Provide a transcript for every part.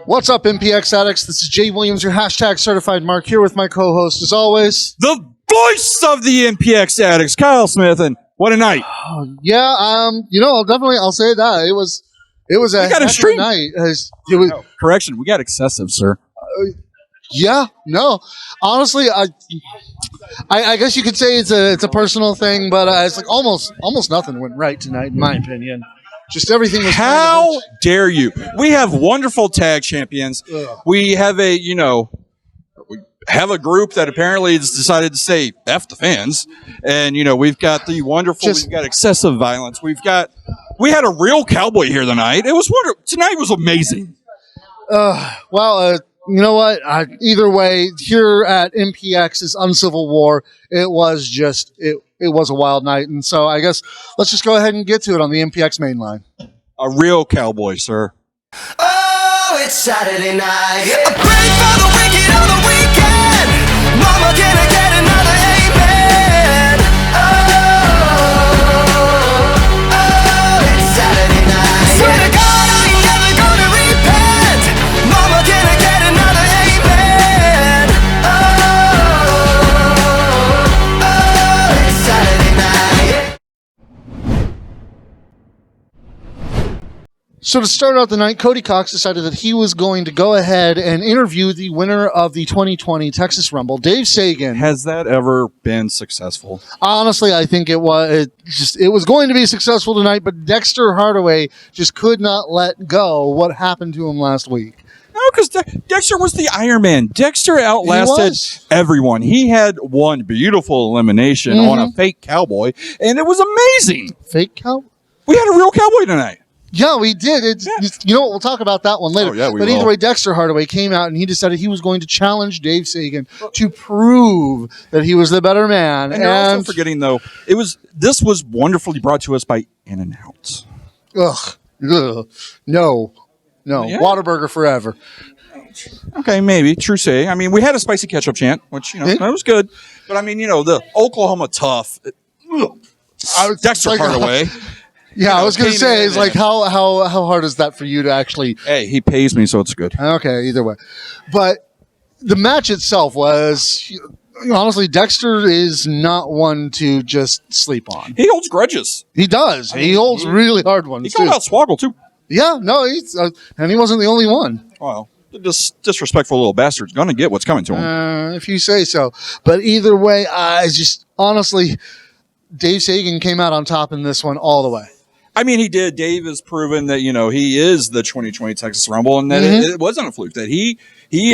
What's up, MPX addicts? This is Jay Williams, your hashtag certified mark, here with my co-host, as always, the voice of the MPX addicts, Kyle Smith, and what a night! I'll say that it was a heck of a night. Correction, we got excessive, sir. Honestly, I guess you could say it's a personal thing, but it's like almost nothing went right tonight, in my opinion. Just everything was. How dare you? We have wonderful tag champions. Ugh. We have we have a group that apparently has decided to say F the fans, and we've got the wonderful. We've got excessive violence. We had a real cowboy here tonight. It was wonderful. Tonight was amazing. You know what? Either way, here at MPX's Uncivil War, it was a wild night. And so I guess let's just go ahead and get to it on the MPX Mainline. A real cowboy, sir. Oh, it's Saturday night. A break for the wicked on the weekend. Mama, can I get another amen? Oh, it's Saturday night. Swear to God, I ain't never gonna repent. Mama, can I get another amen? Oh, it's Saturday night. So to start out the night, Cody Cox decided that he was going to go ahead and interview the winner of the 2020 Texas Rumble, Dave Sagan. Has that ever been successful? Honestly, I think it was going to be successful tonight, but Dexter Hardaway just could not let go what happened to him last week. No, because Dexter was the Iron Man. Dexter outlasted everyone. He had one beautiful elimination on a fake cowboy, and it was amazing. Fake cowboy? We had a real cowboy tonight. Yeah, we did. You know what? We'll talk about that one later. Oh, yeah, but either way, Dexter Hardaway came out and he decided he was going to challenge Dave Sagan to prove that he was the better man. And you're also forgetting, though, this was wonderfully brought to us by In-N-Out. Ugh. No. Yeah. Whataburger forever. Okay, maybe. True say. I mean, we had a spicy ketchup chant, which, that was good. But, I mean, the Oklahoma tough. Dexter Hardaway. Yeah, I was going to say, it's like, how hard is that for you to actually... Hey, he pays me, so it's good. Okay, either way. But the match itself was... Honestly, Dexter is not one to just sleep on. He holds grudges. He does. He holds really hard ones, He called out Swoggle, too. Yeah, no, and he wasn't the only one. Well, this disrespectful little bastard's going to get what's coming to him. If you say so. But either way, honestly, Dave Sagan came out on top in this one all the way. I mean, he did. Dave has proven that, he is the 2020 Texas Rumble, and that it wasn't a fluke, that he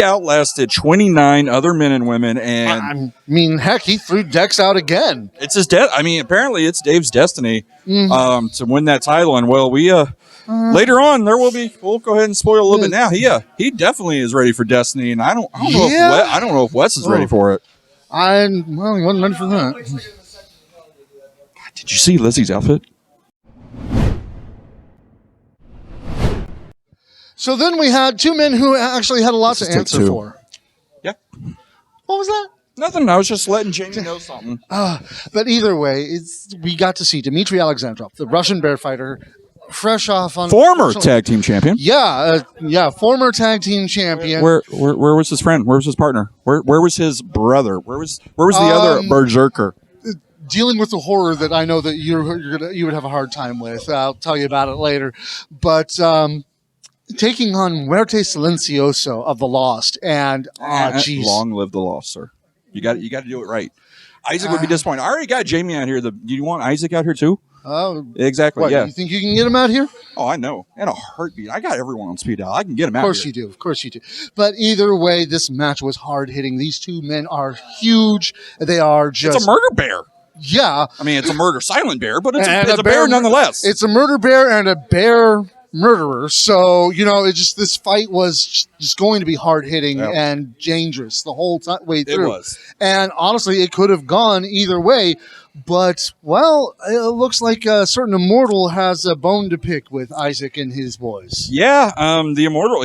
outlasted 29 other men and women. And I mean, heck, he threw Dex out again. It's his apparently it's Dave's destiny to win that title. And later on, we'll go ahead and spoil a little bit now. He definitely is ready for destiny, and I don't know if Wes is ready for it. He wasn't ready for that. Did you see Lizzie's outfit? So then we had two men who actually had a lot to answer for. Yeah. What was that? Nothing. I was just letting Jamie know something. But either way, we got to see Dmitri Alexandrov, the Russian bear fighter, fresh off on former tag team champion. Yeah, former tag team champion. Where was his friend? Where was his partner? Where was his brother? Where was the other berserker? Dealing with the horror that I know that you would have a hard time with. I'll tell you about it later. But taking on Muerte Silencioso of the Lost, and geez, long live the Lost, sir. You got to do it right. Isaac would be disappointed. I already got Jamie out here. Do you want Isaac out here too? Oh, exactly. What, yeah. You think you can get him out here? Oh, I know. In a heartbeat. I got everyone on speed dial. I can get him out here. Of course you do. But either way, this match was hard hitting. These two men are huge. They are just... It's a murder bear. Yeah. I mean, it's a murder silent bear, but it's a bear nonetheless. It's a murder bear and a bear murderer. So, this fight was just going to be hard hitting and dangerous the whole way through. It was. And honestly, it could have gone either way. But, it looks like a certain immortal has a bone to pick with Isaac and his boys. Yeah, the immortal,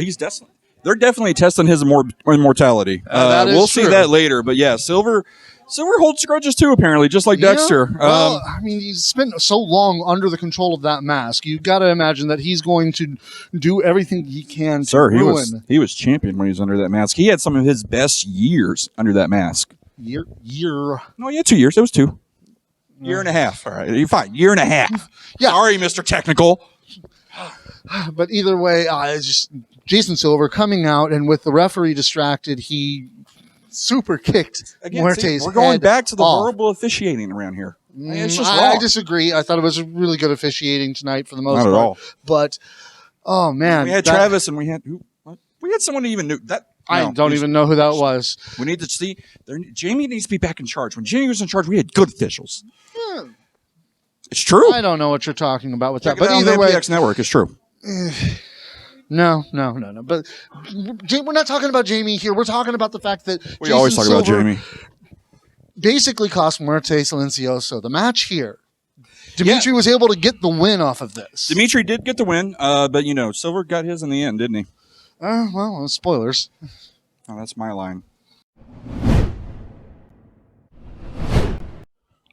they're definitely testing his immortality. We'll see that later. But yeah, Silver Silver holds grudges too, apparently, just like Dexter. Well, I mean, he's spent so long under the control of that mask. You've got to imagine that he's going to do everything he can to ruin. He was champion when he was under that mask. He had some of his best years under that mask. Year. No, he had 2 years. It was 2. Year and a half. All right, you're fine. Year and a half. Yeah. Sorry, Mr. Technical. But either way, it's just Jason Silver coming out, and with the referee distracted, he super kicked Muerte's we're going head back to the off. horrible officiating around here. It's just wrong. I disagree. I thought it was really good officiating tonight for the most part. Not at all. But, oh, man. We had Travis, and we had someone who even knew that. I don't even know who that was. We need to see. Jamie needs to be back in charge. When Jamie was in charge, we had good officials. Yeah. It's true. I don't know what you're talking about with that. But either way, MPX Network, it's true. No. But we're not talking about Jamie here. We're talking about the fact that we always talk about Jamie. Basically cost Muerte Silencioso the match here. Dmitri was able to get the win off of this. Dmitri did get the win, but Silver got his in the end, didn't he? Well, spoilers. Oh, that's my line.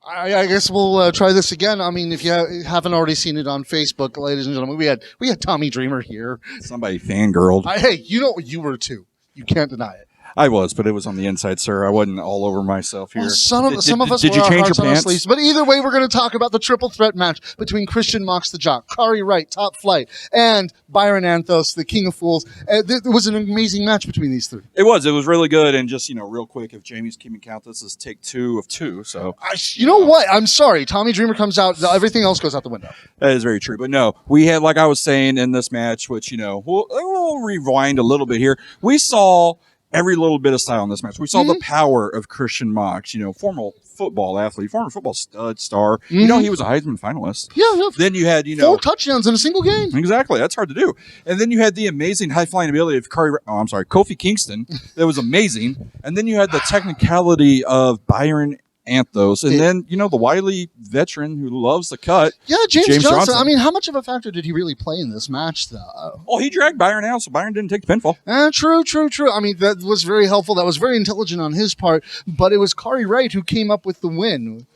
I guess we'll try this again. I mean, if you haven't already seen it on Facebook, ladies and gentlemen, we had Tommy Dreamer here. Somebody fangirled. Hey, you were too. You can't deny it. I was, but it was on the inside, sir. I wasn't all over myself here. Well, some of us did were you our change hearts your on our pants? sleeves. But either way, we're going to talk about the triple threat match between Christian Mox the Jock, Kari Wright, Top Flight, and Byron Anthos, the King of Fools. It was an amazing match between these three. It was really good. And just, real quick, if Jamie's keeping count, this is take 2 of 2. So you know what? I'm sorry. Tommy Dreamer comes out. Everything else goes out the window. That is very true. But no, we had, like I was saying in this match, which, we'll rewind a little bit here. We saw every little bit of style in this match. We saw the power of Christian Mox, former football athlete, former football stud star. He was a Heisman finalist. Yeah. Then you had, 4 touchdowns in a single game. Exactly. That's hard to do. And then you had the amazing high-flying ability of Kofi Kingston. That was amazing. And then you had the technicality of Byron Anthos. And then, the wily veteran who loves the cut. Yeah, James Johnson. I mean, how much of a factor did he really play in this match, though? Oh, he dragged Byron out, so Byron didn't take the pinfall. True. I mean, that was very helpful. That was very intelligent on his part. But it was Kari Wright who came up with the win.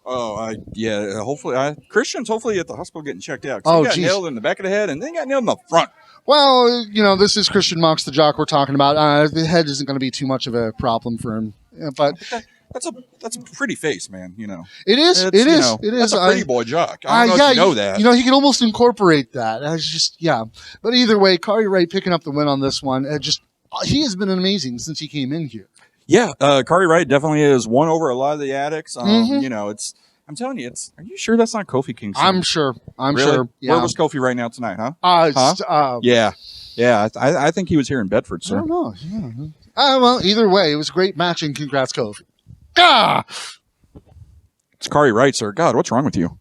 Oh, yeah. Hopefully, Christian's hopefully at the hospital getting checked out. Oh, he got nailed in the back of the head, and then he got nailed in the front. Well, this is Christian Mox the Jock we're talking about. The head isn't going to be too much of a problem for him. But that's a pretty face, man. It is. It is. That's a pretty boy jock. I don't know if you know that. He can almost incorporate that. But either way, Kari Wright picking up the win on this one. He has been amazing since he came in here. Yeah, Kari Wright definitely has won over a lot of the addicts. I'm telling you, are you sure that's not Kofi Kingston? I'm sure. Really? Sure. Yeah. Where was Kofi right now tonight, huh? Yeah. I think he was here in Bedford, sir. I don't know. Yeah. Well, either way, it was a great match, and congrats, Kofi. Ah! It's Kari Wright, sir. God, what's wrong with you?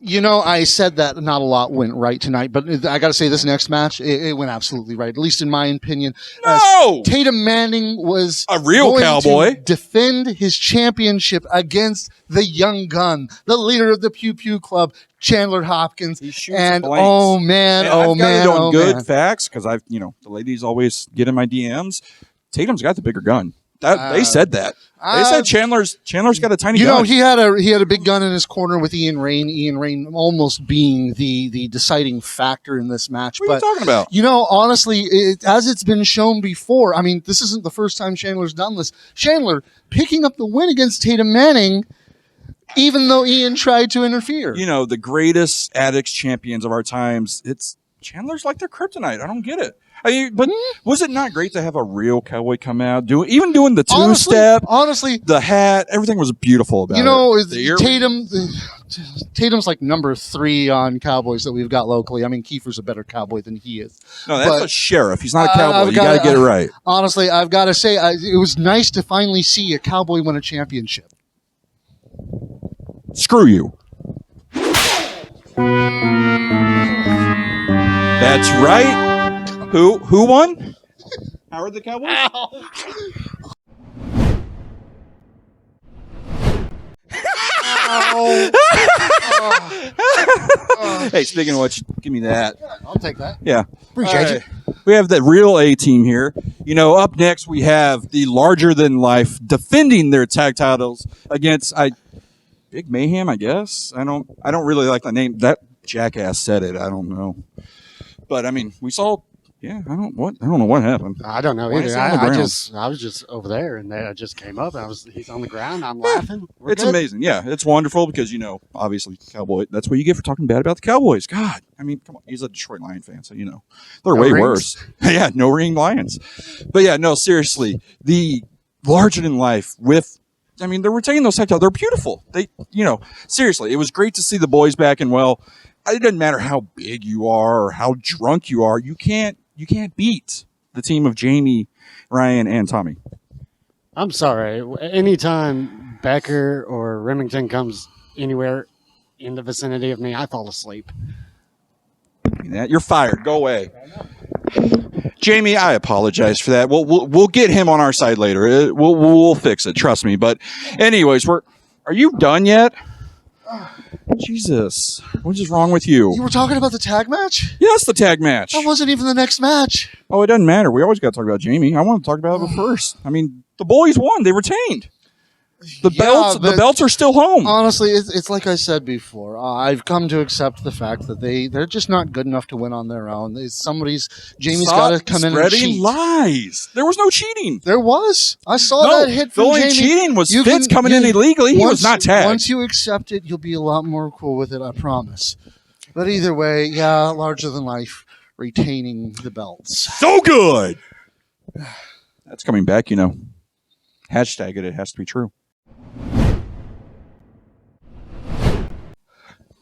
I said that not a lot went right tonight, but I got to say this next match, it went absolutely right, at least in my opinion. No! Tatum Manning was a real cowboy to defend his championship against the young gun, the leader of the Pew Pew Club, Chandler Hopkins. He shoots and blanks. I've got it on good facts because the ladies always get in my DMs. Tatum's got the bigger gun. They said that. They said Chandler's got a tiny gun. He had a big gun in his corner with Ian Rain. Ian Rain almost being the deciding factor in this match. What are you talking about? Honestly, as it's been shown before, I mean, this isn't the first time Chandler's done this. Chandler picking up the win against Tatum Manning, even though Ian tried to interfere. The greatest addicts champions of our times, Chandler's like their kryptonite. I don't get it. But was it not great to have a real cowboy come out, doing the two-step, honestly, the hat, everything was beautiful about it. Tatum's like number 3 on cowboys that we've got locally. I mean, Kiefer's a better cowboy than he is. No, that's a sheriff. He's not a cowboy. You got to get it right. Honestly, I've got to say, it was nice to finally see a cowboy win a championship. Screw you. That's right. Who won? Howard the Cowboy? Hey, speaking of which, give me that. I'll take that. Yeah. Appreciate it. We have the real A team here. You know, up next we have the larger than life defending their tag titles against Big Mayhem, I guess. I don't really like the name. That jackass said it. I don't know. But I mean, we saw. Yeah, I don't know what happened. I don't know either. I was just over there, and I just came up, and he's on the ground. I'm laughing. It's amazing. Yeah, it's wonderful because obviously Cowboy. That's what you get for talking bad about the Cowboys. God, I mean, come on. He's a Detroit Lion fan, so they're way worse. Yeah, no ring Lions. But yeah, no, seriously, the larger than life with. I mean, they're retaining those tactiles. They're beautiful. They, seriously, it was great to see the boys back. And well, it doesn't matter how big you are or how drunk you are. You can't beat the team of Jamie, Ryan, and Tommy. I'm sorry. Anytime Becker or Remington comes anywhere in the vicinity of me, I fall asleep. You're fired. Go away. Jamie, I apologize for that. We'll get him on our side later. We'll fix it. Trust me. But anyways, are you done yet? Jesus, what is wrong with you? You were talking about the tag match? Yes, the tag match. That wasn't even the next match. Oh, it doesn't matter. We always got to talk about Jamie. I want to talk about it first. I mean, the boys won. They retained. The belts are still home. Honestly, it's like I said before. I've come to accept the fact that they're just not good enough to win on their own. Jamie's got to come in and cheat. Lies. There was no cheating. There was. I saw that hit from Jamie. The only cheating was Fitz coming in illegally. He was not tagged. Once you accept it, you'll be a lot more cool with it, I promise. But either way, yeah, larger than life, retaining the belts. So good. That's coming back, Hashtag it. It has to be true.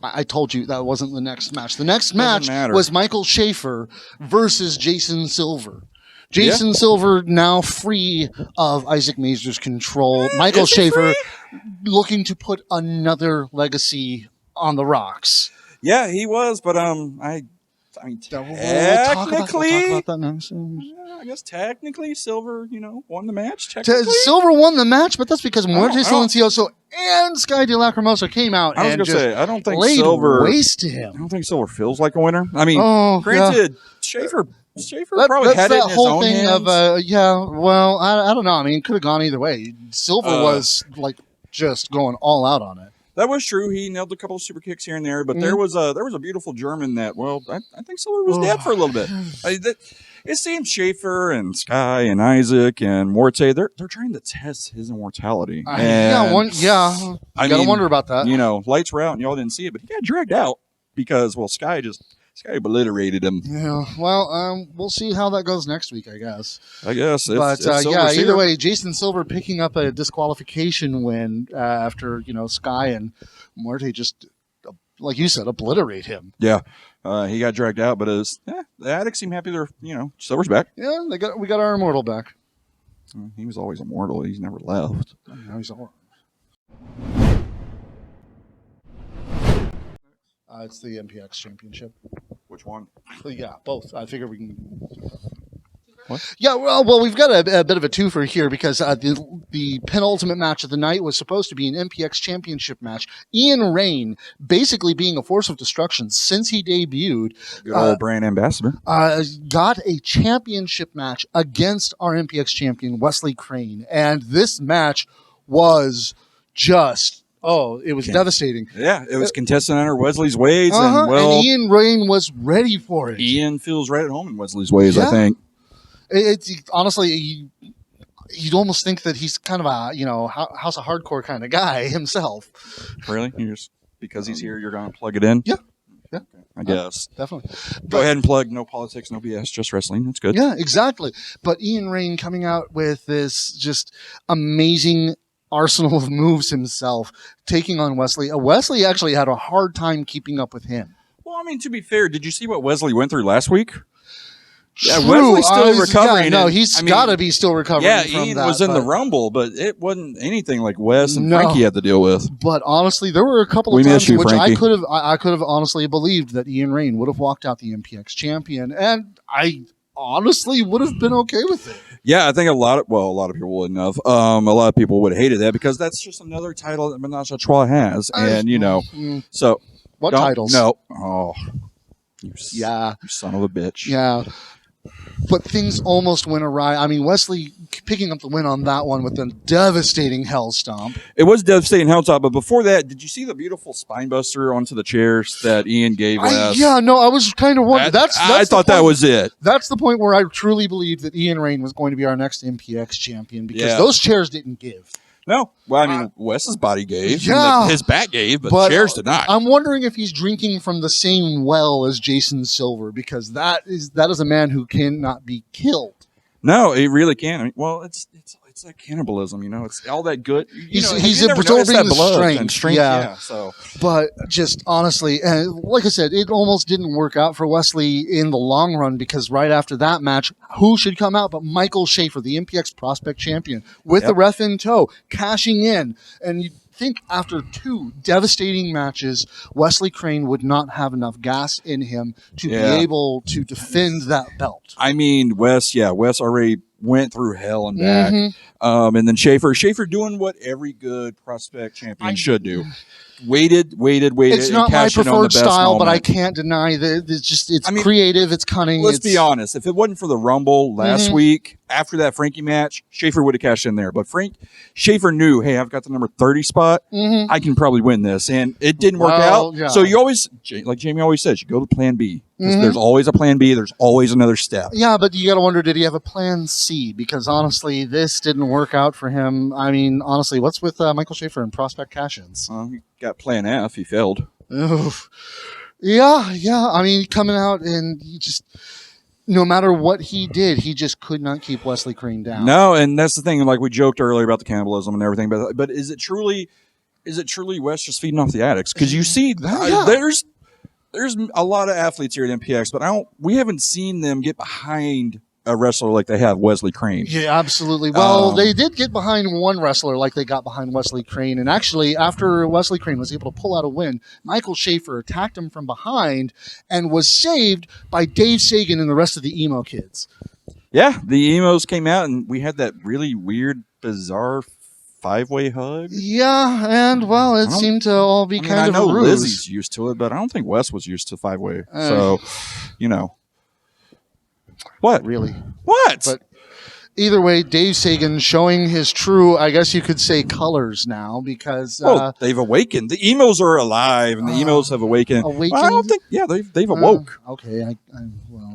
I told you that wasn't the next match. The next match was Michael Schaeffer versus Jason Silver. Jason Silver now free of Isaac Mazur's control. Michael Schaeffer looking to put another legacy on the rocks. Yeah, he was, but I mean, technically, we'll talk about that now. I guess technically, Silver, won the match. Silver won the match, but that's because Silencio and Sky de Lacrimosa came out. I was going to say, I don't think Silver waste to him. I don't think Silver feels like a winner. I mean, granted, Schaeffer probably had it in his own hands. Well, I don't know. I mean, it could have gone either way. Silver was just going all out on it. That was true. He nailed a couple of super kicks here and there, but there was a beautiful German that, I think Silver was dead for a little bit. It seems Schaeffer and Sky and Isaac and Morte, they're trying to test his immortality. You gotta wonder about that. Lights were out and y'all didn't see it, but he got dragged out because, Sky obliterated him. Yeah, well, we'll see how that goes next week, I guess. Either way, Jason Silver picking up a disqualification win after, Sky and Morte just, like you said, obliterate him. Yeah, he got dragged out, but the Addicts seem happy they're, Silver's back. Yeah, we got our immortal back. He was always immortal. He's never left. Now he's all. It's the MPX Championship. Which one? Yeah, both. I figure we can. What? Yeah, well, we've got a bit of a twofer here because the penultimate match of the night was supposed to be an MPX Championship match. Ian Rain, basically being a force of destruction since he debuted. Good old brand ambassador. Got a championship match against our MPX champion, Wesley Crane. And this match was just... it was devastating. Yeah, it was contested under Wesley's ways. And Ian Rain was ready for it. Ian feels right at home in Wesley's ways, I think. It's honestly, you'd almost think that he's kind of a, House of Hardcore kind of guy himself. Really? Because he's here, you're going to plug it in? Yeah. Okay, I guess. Definitely. Go ahead and plug no politics, no BS, just wrestling. That's good. Yeah, exactly. But Ian Rain coming out with this just amazing arsenal of moves himself, taking on Wesley. Wesley actually had a hard time keeping up with him. Well, I mean, to be fair, did you see what Wesley went through last week? Yeah, Wesley's still recovering. He's got to be still recovering. Yeah, Ian was in the Rumble, but it wasn't anything like Wes and Frankie had to deal with. But honestly, there were a couple of times in which I could have honestly believed that Ian Rain would have walked out the MPX champion, and I honestly would have been okay with it. Yeah, I think a lot of people wouldn't have. A lot of people would have hated that because that's just another title that Menage a Trois has, and so what titles? No, you son of a bitch. Yeah. but things almost went awry. I mean, Wesley picking up the win on that one with a devastating hell stomp. It was devastating hell stomp, but before that, did you see the beautiful spine buster onto the chairs that Ian gave us? I was kind of wondering. I thought that was it. That's the point where I truly believed that Ian Rain was going to be our next MPX champion because those chairs didn't give. No. Well, I mean, Wes's body gave. Yeah. His back gave, but chairs did not. I'm wondering if he's drinking from the same well as Jason Silver because that is a man who cannot be killed. No, it really can. I mean, well, it's like cannibalism, it's all that good. He's absorbing the strength. Yeah. So, but just honestly, and like I said, it almost didn't work out for Wesley in the long run because right after that match, who should come out but Michael Schaeffer, the MPX Prospect Champion, with the ref in tow, cashing in, and you think after 2 devastating matches, Wesley Crane would not have enough gas in him to be able to defend that belt. I mean, Wes already went through hell and back. And then Schaeffer doing what every good prospect champion should do. Waited. It's not my preferred style, but I can't deny that it's creative, it's cunning. Let's be honest. If it wasn't for the Rumble last week, after that Frankie match, Schaeffer would have cashed in there. But Schaeffer knew, hey, I've got the number 30 spot. I can probably win this. And it didn't work out. Yeah. So you always, like Jamie always says, you go to plan B. There's always a plan B. There's always another step. Yeah, but you got to wonder, did he have a plan C? Because honestly, this didn't work out for him. I mean, honestly, what's with Michael Schaeffer and prospect cash-ins? He got plan F. He failed. Oof. Yeah. I mean, coming out and he just, no matter what he did, he just could not keep Wesley Crane down. No, and that's the thing. Like we joked earlier about the cannibalism and everything, but is it truly Wes just feeding off the addicts? Because you see, there's a lot of athletes here at MPX, but we haven't seen them get behind a wrestler like they have Wesley Crane. Yeah, absolutely. Well, they did get behind one wrestler like they got behind Wesley Crane. And actually, after Wesley Crane was able to pull out a win, Michael Schaeffer attacked him from behind and was saved by Dave Sagan and the rest of the emo kids. Yeah, the emos came out and we had that really weird, bizarre 5-way hug. Yeah, and well, it seemed to all be kind of a ruse. I know Lizzie's used to it, but I don't think Wes was used to 5-way. So, What? Really? What? But either way, Dave Sagan showing his true, I guess you could say, colors now because... they've awakened. The emos are alive, and the emos have awakened. Well, I don't think... Yeah, they've awoke. Okay,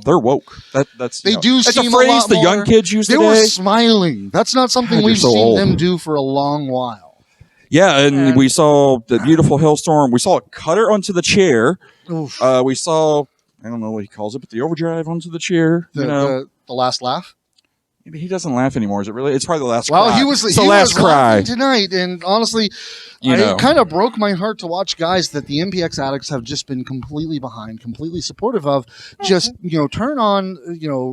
they're woke. That's That's a phrase the young kids use today. They were smiling. That's not something we've seen them do for a long while. Yeah, and we saw the beautiful hailstorm. We saw a cutter onto the chair. We saw... I don't know what he calls it, but the overdrive onto the chair. The last laugh? Maybe he doesn't laugh anymore. Is it really? It's probably the last cry. Well, he was laughing tonight, and honestly, it kind of broke my heart to watch guys that the MPX addicts have just been completely behind, completely supportive of, just, turn on,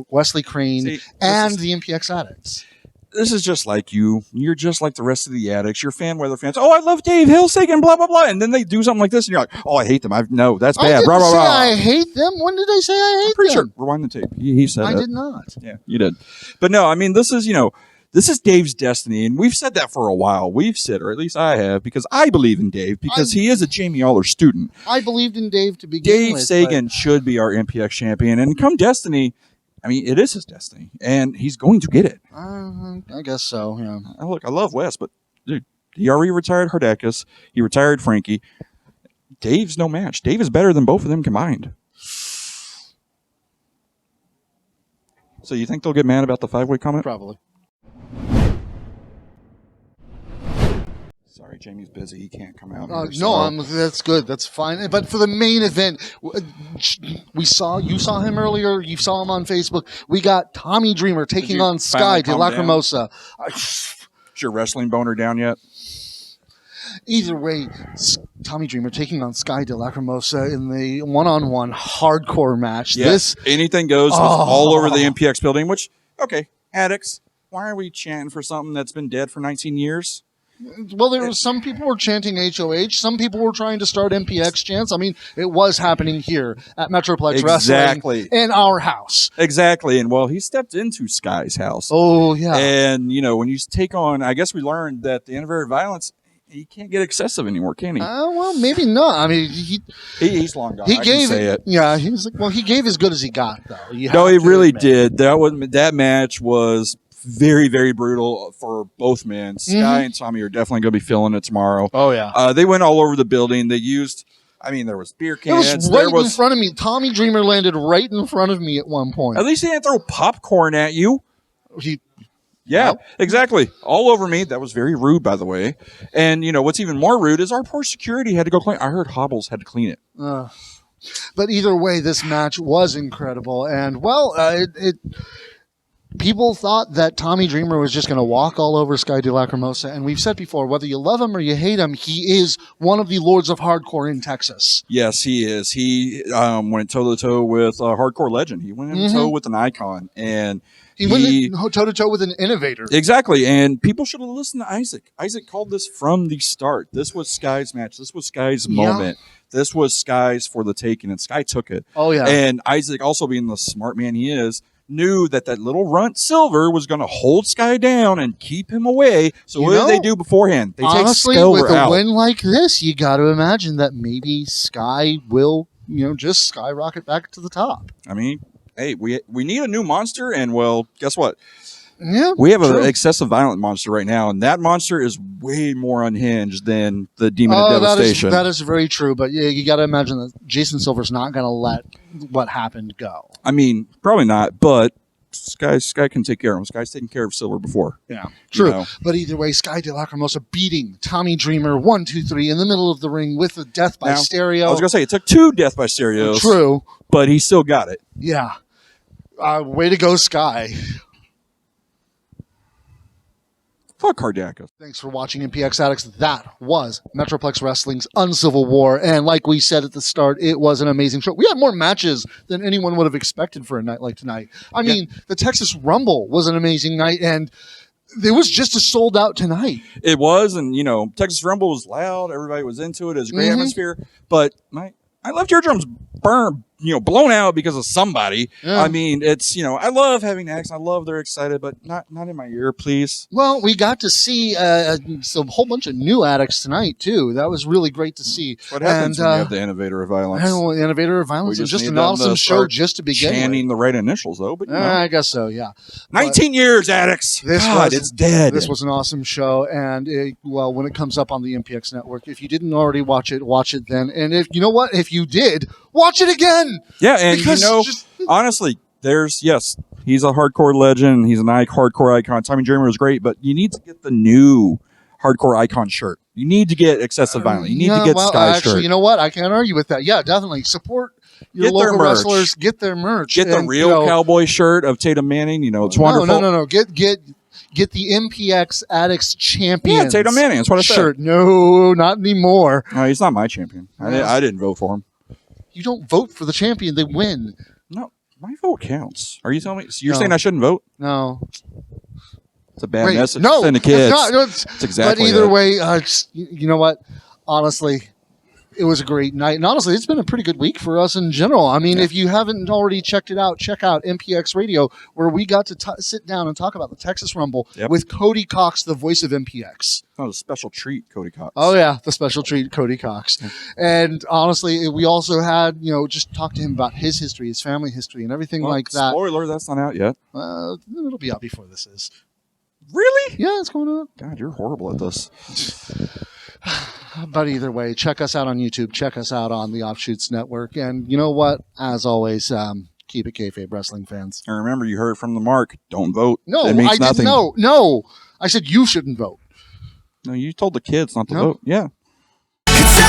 Wesley Crane and the MPX addicts. This is just like you. You're just like the rest of the addicts. You're fan weather fans. Oh, I love Dave Hill, Sagan, blah, blah, blah. And then they do something like this, and you're like, oh, I hate them. No, that's bad. I didn't say I hate them. When did I say I hate them? Pretty sure. Rewind the tape. He said I did not. Yeah, you did. But no, I mean, this is Dave's destiny. And we've said that for a while. We've said, or at least I have, because I believe in Dave, because he is a Jamie Aller student. I believed in Dave to begin with. Dave Sagan should be our MPX champion. And come Destiny, I mean, it is his destiny, and he's going to get it. I guess so, yeah. Look, I love Wes, but, dude, he already retired Hardaway. He retired Frankie. Dave's no match. Dave is better than both of them combined. So you think they'll get mad about the 5-way comment? Probably. Sorry, Jamie's busy. He can't come out. That's good. That's fine. But for the main event, you saw him earlier. You saw him on Facebook. We got Tommy Dreamer taking on Sky de Lacrimosa. Is your wrestling boner down yet? Either way, Tommy Dreamer taking on Sky de Lacrimosa in the one-on-one hardcore match. Yes, anything goes all over the MPX building, which, okay, addicts, why are we chanting for something that's been dead for 19 years? Well, there was some people were chanting HOH. Some people were trying to start MPX chants. I mean, it was happening here at Metroplex Wrestling in our house. Exactly. And, well, he stepped into Sky's house. Oh, yeah. And, when you take on, I guess we learned that the Innovator of Violence, he can't get excessive anymore, can he? Well, maybe not. I mean, he's long gone. He I gave can say it. Yeah, he was like, well, he gave as good as he got, though. No, he really did. That match was very, very brutal for both men. Sky and Tommy are definitely going to be feeling it tomorrow. Oh yeah. They went all over the building. They used. I mean, there was beer cans. It was right in front of me. Tommy Dreamer landed right in front of me at one point. At least he didn't throw popcorn at you. Yeah, Well, exactly. All over me. That was very rude, by the way. And, what's even more rude is our poor security had to go clean. I heard Hobbles had to clean it. But either way, this match was incredible. And, well, people thought that Tommy Dreamer was just going to walk all over Sky de Lacrimosa. And we've said before, whether you love him or you hate him, he is one of the lords of hardcore in Texas. Yes, he is. He went toe-to-toe with a hardcore legend. He went toe with an icon. And he went toe-to-toe with an innovator. Exactly. And people should have listened to Isaac. Isaac called this from the start. This was Sky's match. This was Sky's moment. This was Sky's for the taking, and Sky took it. Oh, yeah. And Isaac, also being the smart man he is, knew that little runt Silver was going to hold Sky down and keep him away. So what do they do beforehand? They honestly, take Silver with a out. win like this, you got to imagine that maybe Sky will, just skyrocket back to the top. I mean, hey, we need a new monster, and, well, guess what? Yeah, we have an excessive violent monster right now, and that monster is way more unhinged than the Demon of Devastation. That is very true, but yeah, you got to imagine that Jason Silver's not going to let what happened go. I mean, probably not, but Sky can take care of him. Sky's taken care of Silver before. Yeah, true. But either way, Sky de Lacrimosa beating Tommy Dreamer 1, 2, 3 in the middle of the ring with a death by stereo. I was going to say, it took 2 death by stereos. True. But he still got it. Yeah. Way to go, Sky. Fuck Cardiacus. Thanks for watching MPX Addicts. That was Metroplex Wrestling's Uncivil War. And like we said at the start, it was an amazing show. We had more matches than anyone would have expected for a night like tonight. I mean, the Texas Rumble was an amazing night, and it was just a sold out tonight. It was, and Texas Rumble was loud. Everybody was into it. It was a great atmosphere. But I left eardrums blown out because of somebody. Yeah. I mean, it's, I love having acts. I love they're excited, but not in my ear, please. Well, we got to see a whole bunch of new addicts tonight, too. That was really great to see. What happens when you have the Innovator of Violence? The Innovator of Violence is just an awesome show just to begin with. Chanting the right initials, though. But I guess so, yeah. 19 years, addicts. It's dead. This was an awesome show. And, when it comes up on the MPX network, if you didn't already watch it then. And if you did, watch it again. Yeah, and honestly, he's a hardcore legend. He's an hardcore icon. Tommy Dreamer was great, but you need to get the new hardcore icon shirt. You need to get Excessive Violence. You need to get Sky's shirt. You know what? I can't argue with that. Yeah, definitely. Support your local wrestlers. Get their merch. Get the real cowboy shirt of Tatum Manning. It's wonderful. No. Get the MPX Addicts champion. Yeah, Tatum Manning. That's what I said. Shirt. No, not anymore. No, he's not my champion. I didn't vote for him. You don't vote for the champion; they win. No, my vote counts. Are you telling me? You're saying I shouldn't vote? No. It's a bad message to send to kids. It's exactly. But either way, you know what? Honestly, it was a great night, and honestly, it's been a pretty good week for us in general. I mean, if you haven't already checked it out, check out MPX Radio, where we got to sit down and talk about the Texas Rumble with Cody Cox, the voice of MPX. Oh, the special treat, Cody Cox. Oh, yeah, the special treat, Cody Cox. And honestly, we also had, just talk to him about his history, his family history, and everything like that. Spoiler, that's not out yet. It'll be out before this is. Really? Yeah, it's going on. God, you're horrible at this. But either way, check us out on YouTube. Check us out on the Offshoots Network. And you know what? As always, keep it kayfabe, wrestling fans. And remember, you heard from the mark. Don't vote. No, it means nothing. No. I said you shouldn't vote. No, you told the kids not to vote. Yeah. It's